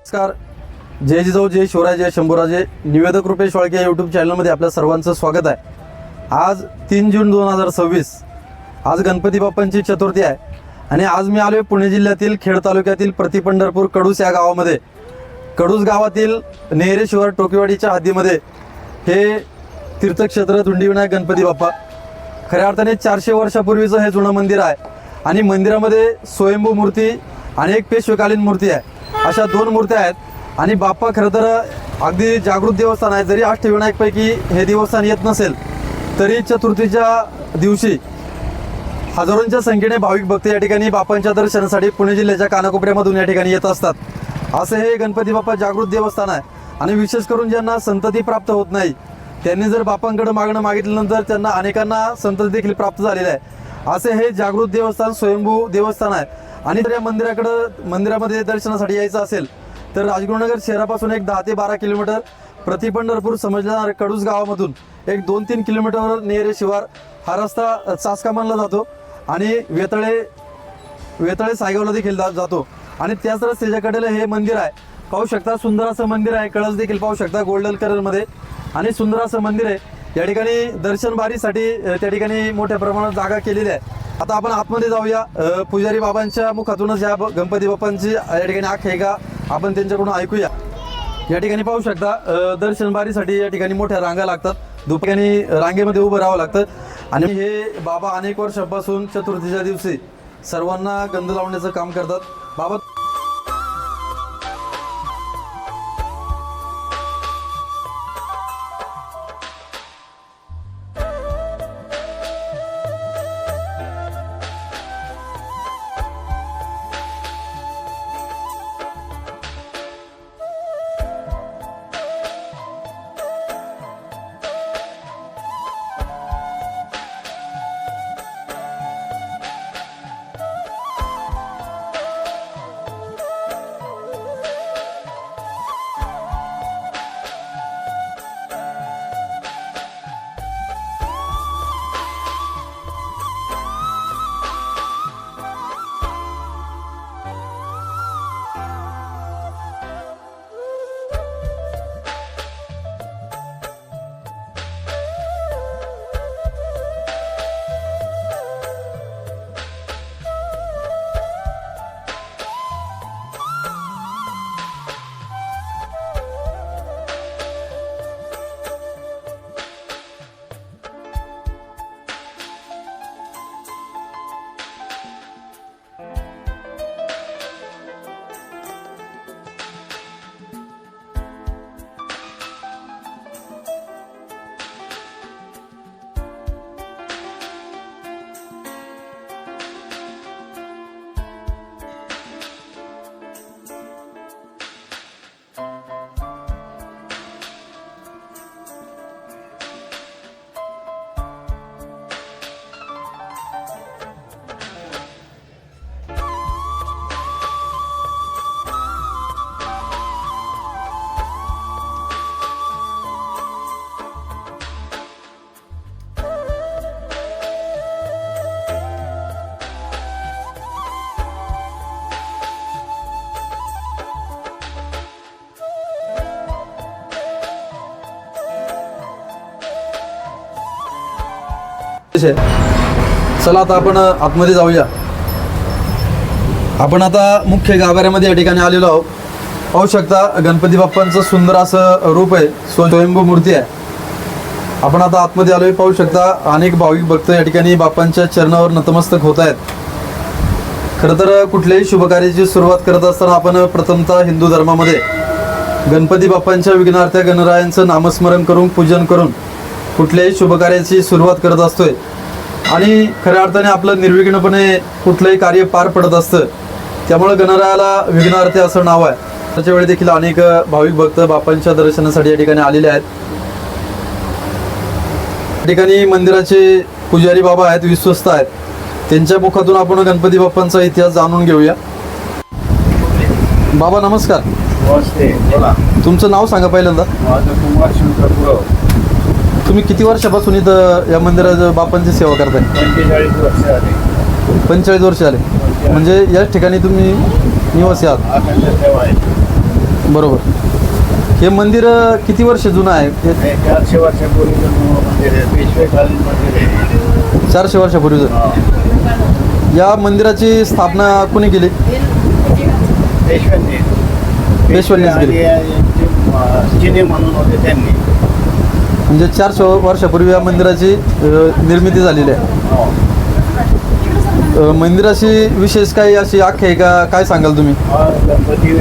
नमस्कार. जय जिजाऊ, जय शिवराय, जय शंभूराजे. निवेदक रुपेश वाळके या यूट्यूब चॅनलमध्ये आपल्या सर्वांचं स्वागत आहे. आज 3 जून 2026 आज गणपती बाप्पांची चतुर्थी आहे आणि आज मी आलोय पुणे जिल्ह्यातील खेड तालुक्यातील प्रतिपंढरपूर कडूस या गावामध्ये. कडूस गावातील नेहरे शिवार टोकेवाडीच्या हद्दीमध्ये हे तीर्थक्षेत्र धुंडीविनायक गणपती बाप्पा. खऱ्या अर्थाने 400 वर्षापूर्वीचं हे जुनं मंदिर आहे आणि मंदिरामध्ये स्वयंभू मूर्ती आणि एक पेशवेकालीन मूर्ती आहे. अशा 2 मूर्त्या आहेत आणि बाप्पा खरं तर अगदी जागृत देवस्थान आहे. जरी अष्टविनायकपैकी हे देवस्थान येत नसेल तरी चतुर्थीच्या दिवशी हजारोंच्या संख्येने भाविक भक्त या ठिकाणी बाप्पांच्या दर्शनासाठी पुणे जिल्ह्याच्या कानाकोपऱ्यामधून या ठिकाणी येत असतात. असं हे गणपती बाप्पा जागृत देवस्थान आहे आणि विशेष करून ज्यांना संतती प्राप्त होत नाही त्यांनी जर बाप्पांकडे मागणं मागितल्यानंतर त्यांना अनेकांना संतती देखील प्राप्त झालेलं आहे. असे हे जागृत देवस्थान स्वयंभू देवस्थान आहे. आणि जर या मंदिरामध्ये दर्शनासाठी यायचं असेल तर राजगुरुनगर शहरापासून एक 10 ते 12 किलोमीटर, प्रतिपंढरपूर समजल्या कडूस गावामधून एक 2-3 किलोमीटरवर नेहरे शिवार हा रस्ता चासकामानला जातो आणि वेतळे सायगावला देखील जातो आणि त्याच रस्त्याच्या कडेला हे मंदिर आहे. पाहू शकता सुंदर असं मंदिर आहे. कळस देखील पाहू शकता गोल्डन कलरमध्ये आणि सुंदर असं मंदिर आहे. या ठिकाणी दर्शन बारीसाठी त्या ठिकाणी मोठ्या प्रमाणात जागा केलेली आहे. आता आपण आतमध्ये जाऊया. पुजारी बाबांच्या मुखातूनच या गणपती बाप्पांची या ठिकाणी आख्यायिका आपण त्यांच्याकडून ऐकूया. या ठिकाणी पाहू शकता दर्शन बारीसाठी या ठिकाणी मोठ्या रांगा लागतात. दुपारी रांगेमध्ये उभं राहावं लागतं आणि हे बाबा अनेक वर्षापासून चतुर्थीच्या दिवशी सर्वांना गंध लावण्याचं काम करतात. बाबा चला आता आपण आतमध्ये जाऊया. आपण आता मुख्य गाभाऱ्यामध्ये या ठिकाणी आलेलो आहोत. पाहू शकता गणपती बाप्पांचं सुंदर असं रूप आहे, स्वयंभू मूर्ती आहे. आपण आता आतमध्ये आलोय. पाहू शकता अनेक भाविक भक्त या ठिकाणी बाप्पांच्या चरणावर नतमस्तक होत आहेत. खरं तर कुठल्याही शुभकार्याची सुरुवात करत असताना आपण प्रथमतः हिंदू धर्मामध्ये गणपती बाप्पांच्या विघ्नार्थ्या गणरायांचं नामस्मरण करून पूजन करून कुठल्याही शुभकार्याची सुरुवात करत असतोय आणि खऱ्या अर्थाने आपलं निर्विघ्नपणे कुठलंही कार्य पार पडत असतं. त्यामुळे गणरायाला विघ्नार्थी असं नाव आहे. त्याच्या वेळी देखील अनेक भाविक भक्त बाप्पांच्या दर्शनासाठी या ठिकाणी आलेले आहेत. या ठिकाणी मंदिराचे पुजारी बाबा आहेत, विश्वस्त आहेत. त्यांच्या मुखातून आपण गणपती बाप्पांचा इतिहास जाणून घेऊया. बाबा नमस्कार. नमस्ते. बोला. तुमचं नाव सांगा पहिल्यांदा. माझं कुमार शंकर पुरव. तुम्ही किती वर्षापासून इथं या मंदिरात बाप्पांची सेवा करताय? 45 वर्ष आले. 45 वर्ष आले म्हणजे याच ठिकाणी तुम्ही निवासी आहात. अखंड सेवा आहे. बरोबर. हे मंदिर किती वर्ष जुनं आहे? हे 400 वर्षापूर्वीचं मंदिर आहे, पेशवेकालीन मंदिर आहे. 400 वर्षापूर्वीचं. हा. या मंदिराची स्थापना कोणी केली? पेशव्यांनी. पेशव्यांनीच केली. आणि चिने म्हणून होते त्यांनी. म्हणजे 400 वर्षापूर्वी या मंदिराची निर्मिती झालेली आहे. हो. मंदिराची विशेष काही अशी आख्यायिका काय सांगाल तुम्ही? हा गणपती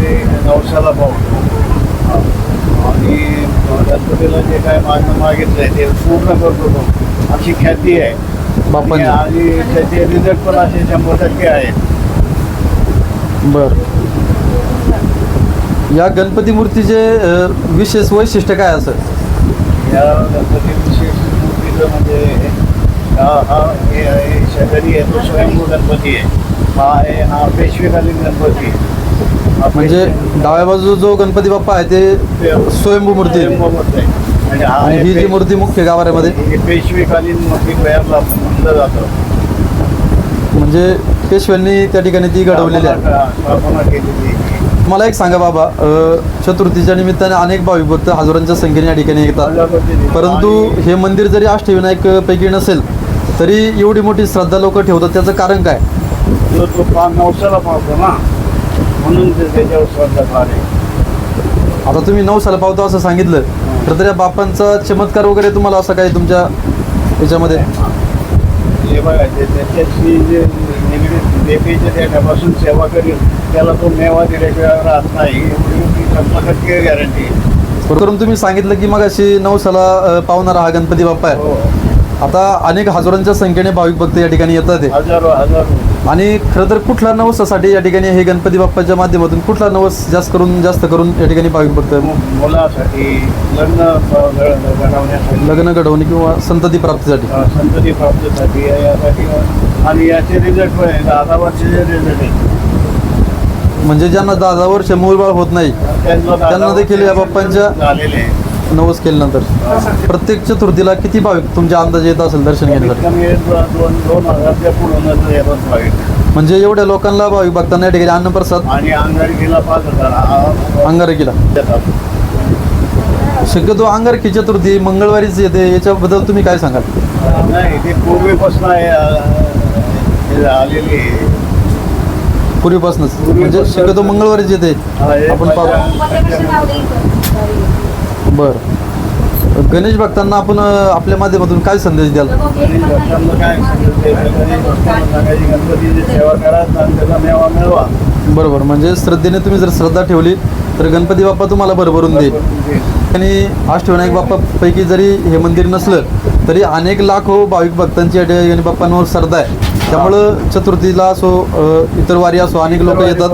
नवसाला पाहतो आणि गणपतीला जे काय मागितलंय ते पूर्ण करतो तो, अशी ख्याती आहे बाप्पांची. आणि त्याचे रिझल्ट पण असे 100% आहेत. बर. या गणपती मूर्तीचे विशेष वैशिष्ट्य काय असं? या गणपती विशेष मूर्तीचं म्हणजे हे शेजारी आहे तो स्वयंभू गणपती आहे. हा पेशवेकालीन गणपती आहे. हा म्हणजे डाव्या बाजू जो गणपती बाप्पा आहे ते स्वयंभू मूर्ती आहे. स्वयंभू मूर्ती आहे. आणि हा आणि ही जी मूर्ती मुख्य गाभाऱ्यामध्ये हे पेशवेकालीन मूर्ती तयारला म्हटलं जातं. म्हणजे पेशव्यांनी त्या ठिकाणी ती घडवलेली आहे. स्थापना केलेली आहे. मला एक सांगा बाबा, चतुर्थीच्या निमित्ताने अनेक भाविक भक्त हजारांच्या संख्येने या ठिकाणी येतात, परंतु हे मंदिर जरी अष्टविनायक पैकी नसेल तरी एवढी मोठी श्रद्धा लोक ठेवतात, त्याचं कारण काय? तो नवसाला पावतो ना, म्हणून ते त्याच्यावर श्रद्धा फार आहे. आता तुम्ही 9 साला पावतो असं सांगितलं, तर त्या बाप्पांचा चमत्कार वगैरे तुम्हाला असं काही तुमच्या याच्यामध्ये? हे बघा त्याच्याशी जे निगडीत देवीच्या देण्यापासून सेवा करील त्याला तो मेवा दिल्याशिवाय राहत नाही, एवढी 100% गॅरंटी. करून तुम्ही सांगितलं की मग अशी 9 साला पावणारा हा गणपती बाप्पा आहे. हो. आता अनेक हजारांच्या संख्येने भाविक भक्त या ठिकाणी येतात हजारो आणि खरं तर कुठला नवसासाठी या ठिकाणी हे गणपती बाप्पाच्या माध्यमातून कुठला नवस जास्त करून या ठिकाणी भाविक भक्त? मुलासाठी, लग्न घडवण्यासाठी, लग्न घडवणे किंवा संतती प्राप्तीसाठी. संतती प्राप्तीसाठी यासाठी. आणि याचे रिझल्ट पण आहे 10 वर्षाचे रिझल्ट आहे. म्हणजे ज्यांना 10 वर्ष मूलबाळ होत नाही त्यांना देखील या बाप्पांच्या झालेले आहे. नवस केल्यानंतर. प्रत्येक चतुर्थीला किती भाविक तुमच्या अंदाज येत असेल दर्शन घेण्यासाठी? कमी 2,000 पुढून येतात भाविक. म्हणजे एवढ्या लोकांना भाविक भक्तांना या ठिकाणी अन्नप्रसाद आणि अंगारकीला 5,000 अंगारकीला. देतात. शक्यतो अंगारकी चतुर्थी मंगळवारीच येते, याच्याबद्दल तुम्ही काय सांगाल? नाही, ते पूर्वीपासून आलेली आहे. पूर्वीपासूनच म्हणजे शक्यतो मंगळवारीच येते आपण पाहू. बरं. गणेश भक्तांना आपण आपल्या माध्यमातून काय संदेश द्याल? भक्तांना काय सांगितलं, भक्तांना सांगायची गणपतीची सेवा करा आणि त्याचा मेवा मिळवा. बरोबर. म्हणजे श्रद्धेने तुम्ही जर श्रद्धा ठेवली तर गणपती बाप्पा तुम्हाला भरभरून देईल. आणि अष्टविनायक बाप्पापैकी जरी हे मंदिर नसलं तरी अनेक लाखो भाविक भक्तांची या ठिकाणी बाप्पांवर श्रद्धा आहे. त्यामुळं चतुर्थीला असो इतर वारी असो अनेक लोक येतात.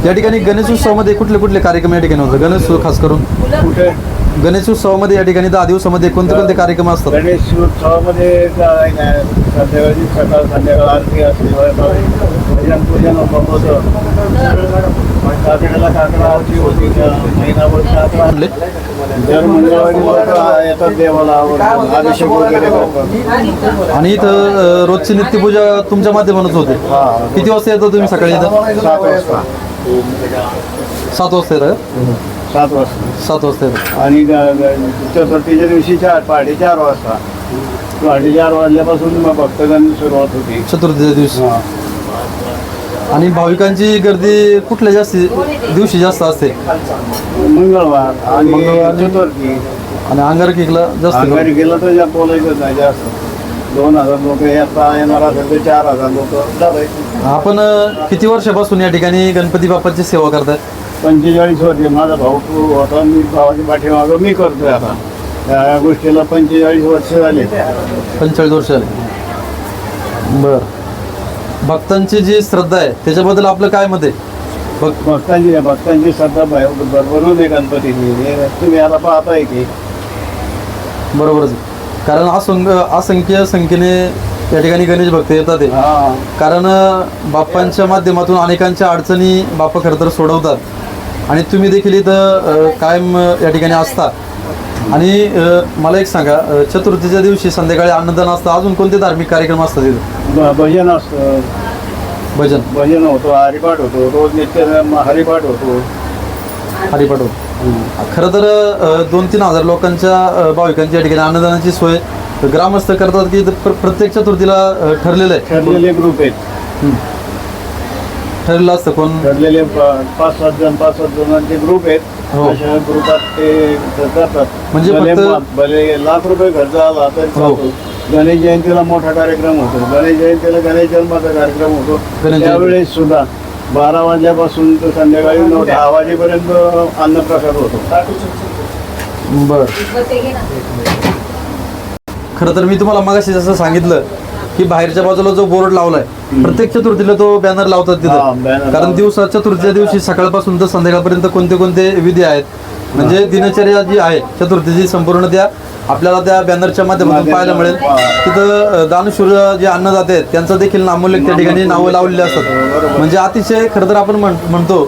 या ठिकाणी गणेशोत्सवामध्ये कुठले कुठले कार्यक्रम या ठिकाणी होतात? गणेशोत्सव खास करून कुठे गणेशोत्सवामध्ये या ठिकाणी 10 दिवसामध्ये कोणते कोणते कार्यक्रम असतात? गणेशोत्सवामध्ये काय नाही, संध्याकाळी सकाळ संध्याकाळ आरती असते, भजन पूजन होतं. काकड्याला काकडाची होती महिनाभर. दर मंगळवारी लोक येतात देवाला अभिषेक वगैरे करतात. आणि इथं रोजची नित्यपूजा तुमच्या माध्यमातूनच होते. किती वाजता येतात तुम्ही सकाळी इथं? 7 वाजता. 7 वाजता येतात? 7 वाजता. 7 वाजता येतात. आणि चतुर्थीच्या दिवशी 4:30 वाजता. 4:30 वाजल्यापासून मग भक्तगण सुरुवात होती चतुर्थीच्या दिवशी. आणि भाविकांची गर्दी कुठल्या दिवशी जास्त असते? मंगळवार आणि चतुर्थी. आणि अंगारकीला जास्त अंगारी गेलं तर जास्त बोलायचं नाही जास्त. 2,000 लोक येणार असेल तर 4,000 लोक जातात. आपण किती वर्षापासून या ठिकाणी गणपती बाप्पाची सेवा करताय? 45 वर्षे. माझा भाऊ होता, मी भावाच्या पाठीमागं मी करतोय आता. या गोष्टीला 45 वर्ष झाले. 45 वर्ष झाले. बरं. भक्तांची जी श्रद्धा आहे त्याच्याबद्दल आपलं काय मत आहे? भक्तांची श्रद्धा भरभरून आहे गणपतीची. तुम्ही याला पाहताय की बरोबरच. कारण असंख्य संख्येने या ठिकाणी गणेश भक्त येतात. कारण बाप्पांच्या माध्यमातून अनेकांच्या अडचणी बाप्पा खरं तर सोडवतात आणि तुम्ही देखील इथं कायम या ठिकाणी असता. आणि मला एक सांगा, चतुर्थीच्या दिवशी संध्याकाळी अन्नदान असतं, अजून कोणते धार्मिक कार्यक्रम असतात तिथं? भजन असतं. भजन होतो, हरिपाठ होतो, रोज नित्य हरिपाठ होतो. हरिपाठ होत. खरं तर 2-3 हजार लोकांच्या भाविकांची या ठिकाणी अन्नदानाची सोय ग्रामस्थ करतात की प्रत्येक चतुर्थीला ठरलेलं आहे. ठरलेले ग्रुप आहेत, ठरलेलं असतं कोण ठरलेले 5-7 जणांचे ग्रुप आहेत. हो. अशा ग्रुपात ते करतात. म्हणजे भले लाख रुपये खर्च आला तर हो. चालतो. गणेश जयंतीला मोठा कार्यक्रम होतो, गणेश जयंतीला गणेश जन्माचा कार्यक्रम होतो. गणेश जयंती. त्यावेळेस सुद्धा 12 वाजल्यापासून तर संध्याकाळी 9-10 वाजेपर्यंत अन्नप्रसाद होतो. बर. खरं तर मी तुम्हाला मगाशी जसं सांगितलं की बाहेरच्या बाजूला जो बोर्ड लावलाय प्रत्येक चतुर्थीला तो बॅनर लावतात हा, तिथं. banner कारण दिवसा चतुर्थीच्या दिवशी सकाळपासून तर संध्याकाळपर्यंत कोणते कोणते विधी आहेत, म्हणजे दिनचर्या जी आहे चतुर्थीची संपूर्ण त्या आपल्याला त्या बॅनरच्या माध्यमातून पाहायला मिळेल. तिथं दानशूर जे अन्नदाते आहेत त्यांचं देखील नामोल्लेख त्या ठिकाणी नावं लावलेली असतात. म्हणजे अतिशय खरं तर आपण म्हणतो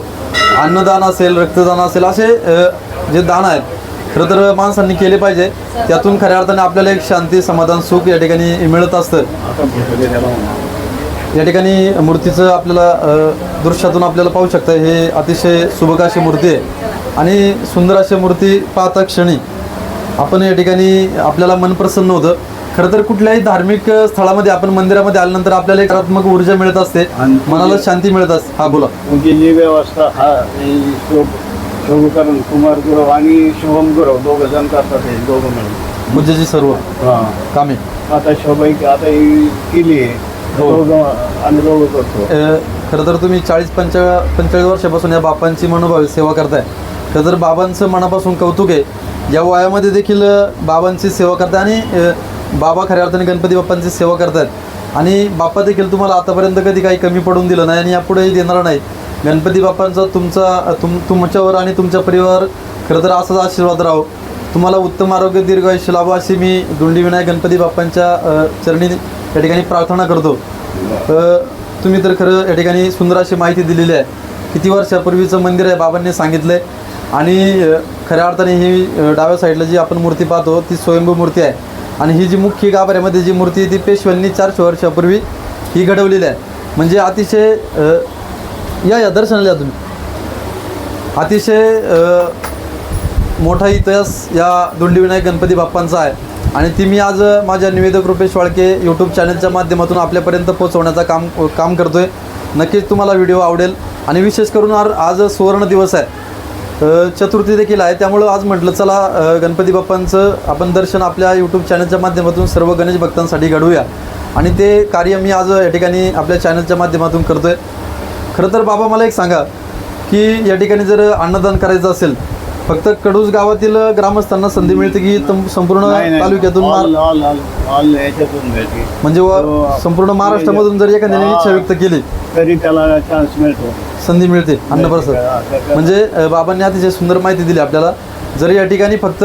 अन्नदान असेल, रक्तदान असेल, असे जे दान आहेत खरं तर माणसांनी केले पाहिजे. त्यातून खऱ्या अर्थाने आपल्याला एक शांती, समाधान, सुख या ठिकाणी मिळत असतं. या ठिकाणी मूर्तीचं आपल्याला दृश्यातून आपल्याला पाहू शकता, हे अतिशय सुबक अशी मूर्ती आहे आणि सुंदर अशी मूर्ती पाहता क्षणी आपण या ठिकाणी आपल्याला मन प्रसन्न होतं. खरं तर कुठल्याही धार्मिक स्थळामध्ये आपण मंदिरामध्ये आल्यानंतर आपल्याला एक सकारात्मक ऊर्जा मिळत असते, मनाला शांती मिळत असते. हा बोला. पूजेची व्यवस्था हा शोभकरण कुमार गुरव आणि शुभम गुरव दोघं जण करतात, हे दोघं मिळून पूजेची सर्व कामे आता शोभाई आता ही केली आहे. हो. आम्ही दोघं करतो. खरं तर तुम्ही 40-45 वर्षापासून या बापांची मनोभावे सेवा करताय. खरं तर बाबांचं मनापासून कौतुक आहे. या वयामध्ये देखील बाबांची सेवा करताय आणि बाबा खऱ्या अर्थाने गणपती बाप्पांची सेवा करतायत आणि बाप्पा देखील तुम्हाला आतापर्यंत कधी काही कमी पडून दिलं नाही आणि यापुढेही देणार नाही. गणपती बाप्पांचा तुमच्यावर आणि तुमच्या परिवार खरं तर असाच आशीर्वाद राहो. तुम्हाला उत्तम आरोग्य, दीर्घ आयुष्य लाभो अशी मी धुंडीविनायक गणपती बाप्पांच्या चरणी या ठिकाणी प्रार्थना करतो. तुम्ही तर खरं या ठिकाणी सुंदर अशी माहिती दिलेली आहे. किती वर्षापूर्वीचं मंदिर आहे बाबांनी सांगितलं आहे आणि खऱ्या अर्थाने ही डाव्या साईडला जी आपण मूर्ती पाहतो ती स्वयंभू मूर्ती आहे आणि ही जी मुख्य गाभाऱ्यामध्ये जी मूर्ती आहे ती पेशव्यांनी 400 वर्षापूर्वी ही घडवलेली आहे. म्हणजे अतिशय या दर्शनाला या तुम्ही. अतिशय मोठा इतिहास या धुंडीविनायक गणपती बाप्पांचा आहे आणि ती मी आज माझ्या निवेदक रुपेश वाळके यूट्यूब चॅनलच्या माध्यमातून आपल्यापर्यंत पोहोचवण्याचा काम करतोय. नक्कीच तुम्हाला व्हिडिओ आवडेल आणि विशेष करून आज सुवर्ण दिवस आहे, चतुर्थी देखील आहे. त्यामुळं आज म्हटलं चला गणपती बाप्पांचं आपण दर्शन आपल्या यूट्यूब चॅनलच्या माध्यमातून सर्व गणेश भक्तांसाठी घडवूया आणि ते कार्य मी आज या ठिकाणी आपल्या चॅनलच्या माध्यमातून करतोय. खरं तर बाबा मला एक सांगा की या ठिकाणी जर अन्नदान करायचं असेल फक्त कडूस गावातील ग्रामस्थांना संधी मिळते की संपूर्ण तालुक्यातून म्हणजे संपूर्ण महाराष्ट्रामधून जर एखाद्याने इच्छा व्यक्त केली तरी त्याला चान्स मिळतो, संधी मिळते अन्नप्रसाद. म्हणजे बाबांनी अतिशय सुंदर माहिती दिली आपल्याला. जर या ठिकाणी फक्त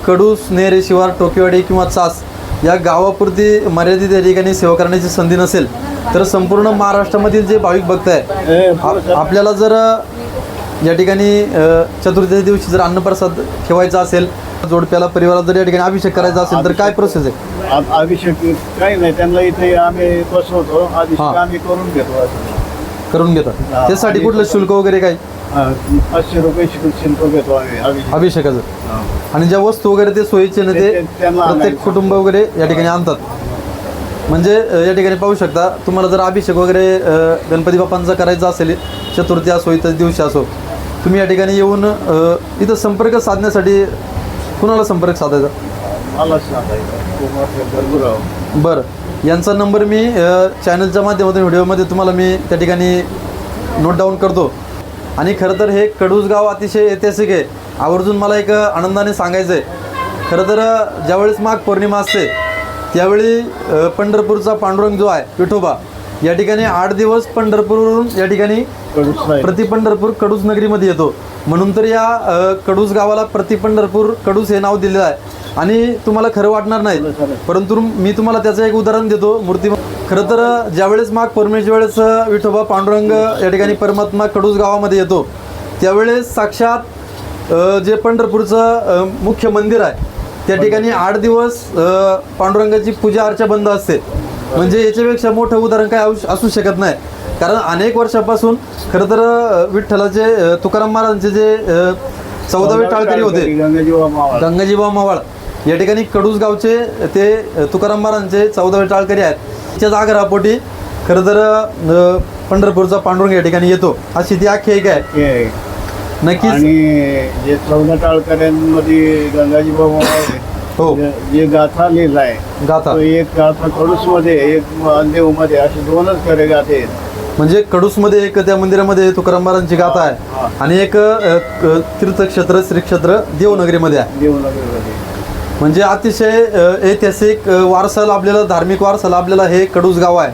कडूस, नेरे, शिवार, टोकेवाडी किंवा चास या गावापुरती मर्यादित या ठिकाणी सेवा करण्याची संधी नसेल तर संपूर्ण महाराष्ट्रामधील जे भाविक भक्त आहे आपल्याला जर या ठिकाणी चतुर्थीच्या दिवशी जर अन्नप्रसाद ठेवायचा असेल, जोडप्याला परिवारात जर या ठिकाणी अभिषेक करायचा असेल तर काय प्रोसेस आहे? अभिषेक काही नाही, त्यांना इथे आम्ही बसवतो, अभिषेक आम्ही करून घेतो. त्यासाठी कुठलं शुल्क वगैरे काय? 500 रुपये शुल्क घेतो आम्ही अभिषेकाचं. आणि ज्या वस्तू वगैरे ते सोयीचे ना ते प्रत्येक कुटुंब वगैरे या ठिकाणी आणतात. म्हणजे या ठिकाणी पाहू शकता तुम्हाला जर अभिषेक वगैरे गणपती बाप्पांचा करायचा असेल चतुर्थी असो इतर दिवशी असो तुम्ही या ठिकाणी येऊन इथं संपर्क साधण्यासाठी कुणाला संपर्क साधायचा? बरं, यांचा नंबर मी चॅनलच्या माध्यमातून व्हिडिओमध्ये तुम्हाला मी त्या ठिकाणी नोट डाऊन करतो. आणि खरं तर हे कडूस गाव अतिशय ऐतिहासिक आहे. आवर्जून मला एक आनंदाने सांगायचं आहे. खरं तर ज्यावेळेस माघ पौर्णिमा असते त्यावेळी पंढरपूरचा पांडुरंग जो आहे विठोबा या ठिकाणी 8 दिवस पंढरपूरवरून या ठिकाणी प्रति पंढरपूर कडूस नगरीमध्ये येतो. म्हणून तर या कडूस गावाला प्रति पंढरपूर कडूस हे नाव दिलेलं आहे. आणि तुम्हाला खरं वाटणार नाही परंतु मी तुम्हाला त्याचं एक उदाहरण देतो. मूर्ती खरं तर ज्यावेळेस माघ पौर्णिमेच्या वेळेस विठोबा पांडुरंग या ठिकाणी परमात्मा कडूस गावामध्ये येतो त्यावेळेस साक्षात जे पंढरपूरचं मुख्य मंदिर आहे त्या ठिकाणी 8 दिवस पांडुरंगाची पूजा अर्चा बंद असते म्हणजे याच्यापेक्षा मोठं उदाहरण काय असू शकत नाही. कारण अनेक वर्षापासून खरं तर विठ्ठलाचे तुकाराम महाराजांचे जे 14वे टाळकरी होते गंगाजीबा मावाळ या ठिकाणी कडूस गावचे ते तुकाराम महाराजांचे 14वे टाळकरी आहेत. त्याच्याच आग्रहापोटी खरं तर पंढरपूरचा पांडुरंग या ठिकाणी येतो अशी ती आख्यायिका आहे. नक्कीच. आणि जे 14 टाळकऱ्यांमध्ये गंगाजीबा मावळ हो. जे गाथा लिहिलाय गाथा. तो एक गाथा कडूस मध्ये एक अंदेव मध्ये असे 2च खरे गाथे आहेत. म्हणजे कडूसमध्ये एक त्या मंदिरामध्ये तुकाराम महाराजांची गाथा आहे आणि एक तीर्थक्षेत्र श्रीक्षेत्र देवनगरीमध्ये आहे. देवनगरीमध्ये म्हणजे अतिशय ऐतिहासिक वारसा लाभलेला धार्मिक वारसा लाभलेला हे कडूस गाव आहे.